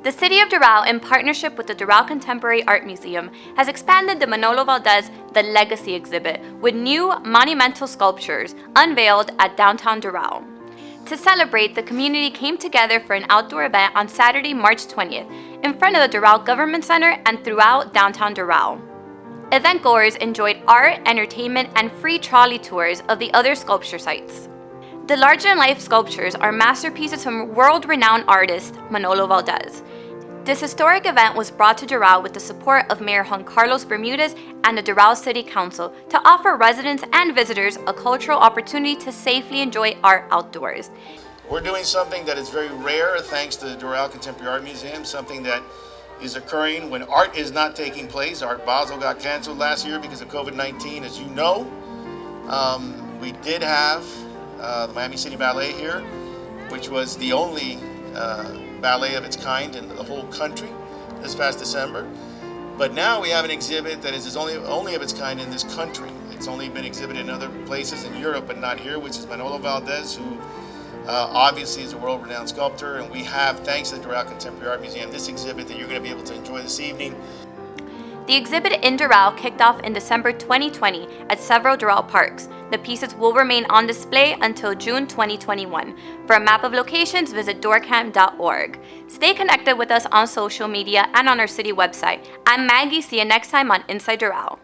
The City of Doral, in partnership with the Doral Contemporary Art Museum, has expanded the Manolo Valdes The Legacy exhibit with new monumental sculptures unveiled at downtown Doral. To celebrate, the community came together for an outdoor event on Saturday, March 20th, in front of the Doral Government Center and throughout downtown Doral. Event-goers enjoyed art, entertainment, and free trolley tours of the other sculpture sites. The larger-than-life sculptures are masterpieces from world-renowned artist Manolo Valdes. This historic event was brought to Doral with the support of Mayor Juan Carlos Bermudez and the Doral City Council to offer residents and visitors a cultural opportunity to safely enjoy art outdoors. We're doing something that is very rare thanks to the Doral Contemporary Art Museum, something that is occurring when art is not taking place. Art Basel got canceled last year because of COVID-19, as you know. We did have the Miami City Ballet here, which was the only ballet of its kind in the whole country this past December. But now we have an exhibit that is only of its kind in this country. It's only been exhibited in other places in Europe, but not here, which is Manolo Valdes, who obviously is a world-renowned sculptor. And we have, thanks to the Doral Contemporary Art Museum, this exhibit that you're going to be able to enjoy this evening. The exhibit in Doral kicked off in December 2020 at several Doral parks. The pieces will remain on display until June 2021. For a map of locations, visit doorcam.org. Stay connected with us on social media and on our city website. I'm Maggie. See you next time on Inside Doral.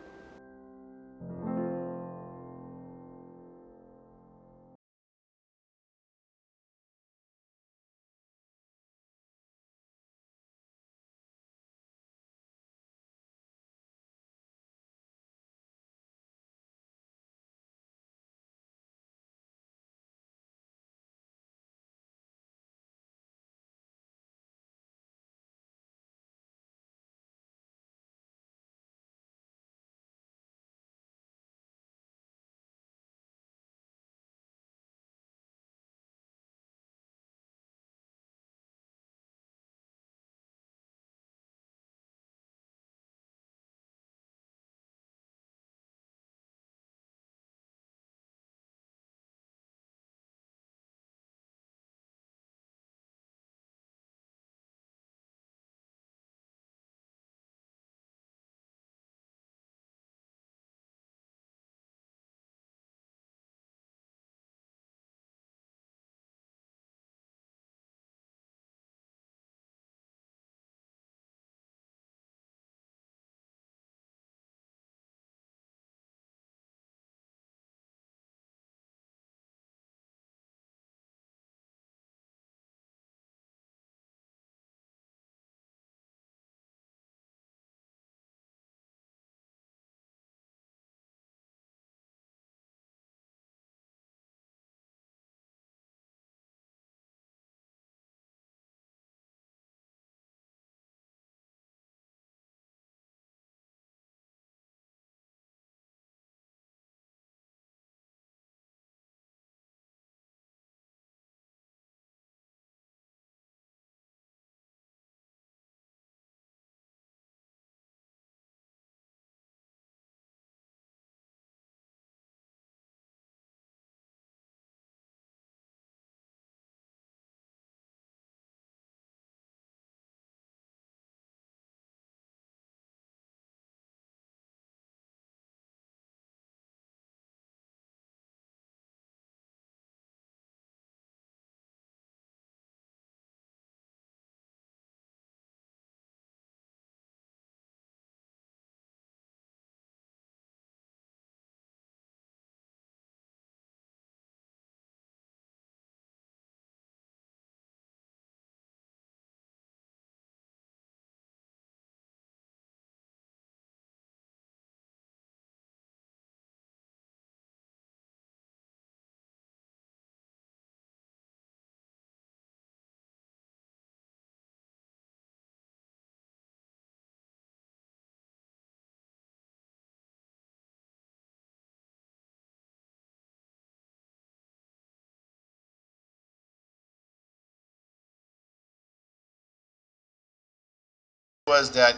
Was that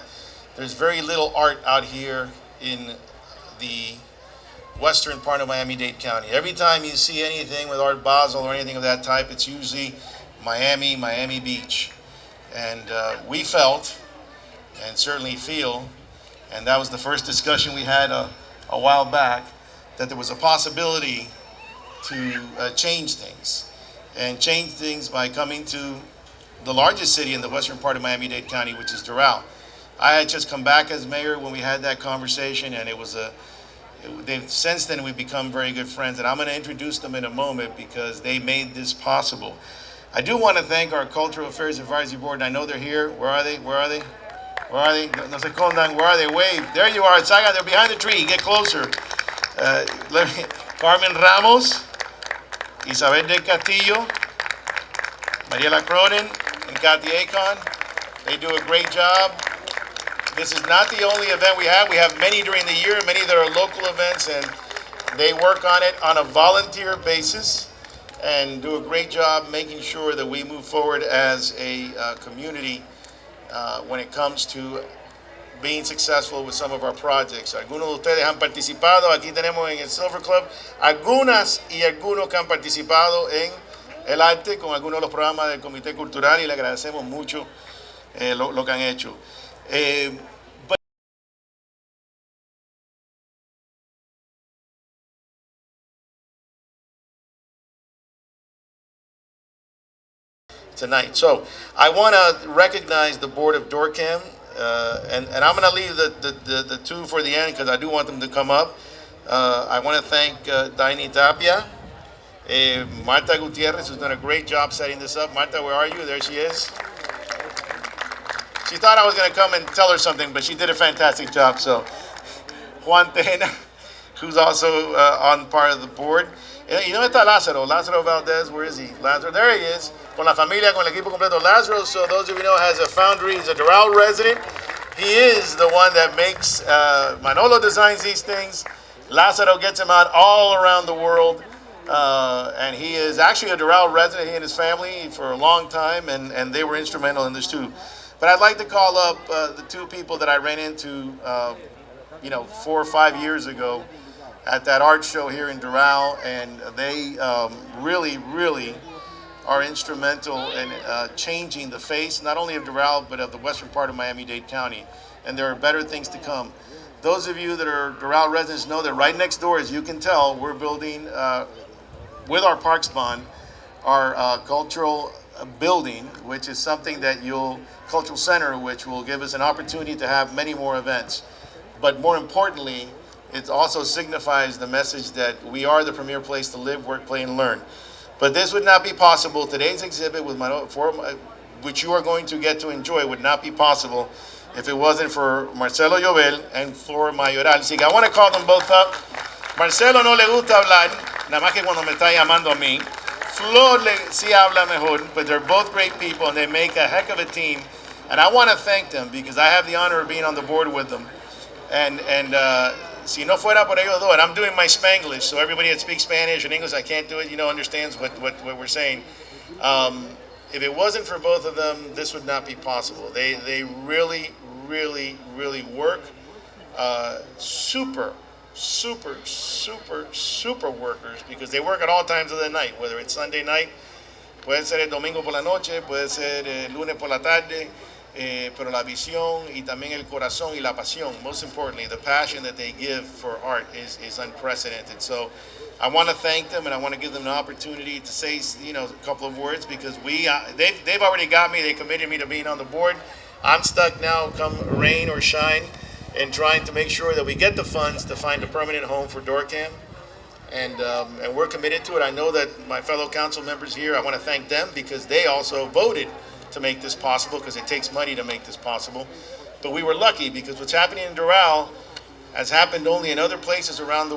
there's very little art out here in the western part of Miami-Dade County. Every time you see anything with Art Basel or anything of that type, it's usually Miami, Miami Beach. And we felt, and certainly feel, and that was the first discussion we had a while back, that there was a possibility to change things. And change things by coming to the largest city in the western part of Miami-Dade County, which is Doral. I had just come back as mayor when we had that conversation, and they've since then we've become very good friends, and I'm going to introduce them in a moment because they made this possible. I do want to thank our Cultural Affairs Advisory Board, and I know they're here. Where are they? Where are they? Where are they? No se escondan. Where are they? Wave. There you are. Saga, they're behind the tree. Get closer. Carmen Ramos, Isabel del Castillo, Mariela Cronin, and Kathy Akon. They do a great job. This is not the only event we have. We have many during the year, many that are local events, and they work on it on a volunteer basis and do a great job making sure that we move forward as a community when it comes to being successful with some of our projects. Algunos de ustedes han participado, aquí tenemos en el Silver Club, algunas y algunos que han participado en el arte con algunos de los programas del Comité Cultural y le agradecemos mucho lo que han hecho. Tonight. So I want to recognize the board of DORCAM, and I'm going to leave the two for the end because I do want them to come up. I want to thank Daini Tapia, Marta Gutierrez, who's done a great job setting this up. Marta, where are you? There she is. She thought I was going to come and tell her something, but she did a fantastic job. So Juan Tejena, who's also on part of the board. Y dónde está Lázaro? Lázaro Valdes, where is he? Lázaro, there he is. Con la familia, con el equipo completo. Lázaro, so those of you know, has a foundry. He's a Doral resident. He is the one that makes, Manolo designs these things. Lázaro gets them out all around the world. And he is actually a Doral resident, he and his family, for a long time, and they were instrumental in this too. But I'd like to call up the two people that I ran into, 4 or 5 years ago at that art show here in Doral, and they really are instrumental in changing the face, not only of Doral, but of the western part of Miami-Dade County. And there are better things to come. Those of you that are Doral residents know that right next door, as you can tell, we're building, with our Parks Bond, our cultural building, which is something that cultural center, which will give us an opportunity to have many more events. But more importantly, it also signifies the message that we are the premier place to live, work, play, and learn. But this would not be possible. Today's exhibit, which you are going to get to enjoy, would not be possible if it wasn't for Marcelo Llobel and Flor Mayoral. Así que I want to call them both up. Marcelo no le gusta hablar, nada más que cuando me está llamando a mí. Flor sí habla mejor, but they're both great people and they make a heck of a team. And I want to thank them because I have the honor of being on the board with them. And si no fuera por ellos dos, and I'm doing my Spanglish, so everybody that speaks Spanish and English, I can't do it, understands what we're saying. If it wasn't for both of them, this would not be possible. They really work. Super workers, because they work at all times of the night, whether it's Sunday night, puede ser el domingo por la noche, puede ser el lunes por la tarde, pero la visión y también el corazón y la pasión, most importantly, the passion that they give for art is unprecedented. So I want to thank them, and I want to give them the opportunity to say, a couple of words, because they've already got me. They committed me to being on the board. I'm stuck now, come rain or shine, and trying to make sure that we get the funds to find a permanent home for DORCAM, and we're committed to it. I know that my fellow council members here, I want to thank them because they also voted to make this possible, because it takes money to make this possible. But we were lucky because what's happening in Doral has happened only in other places around the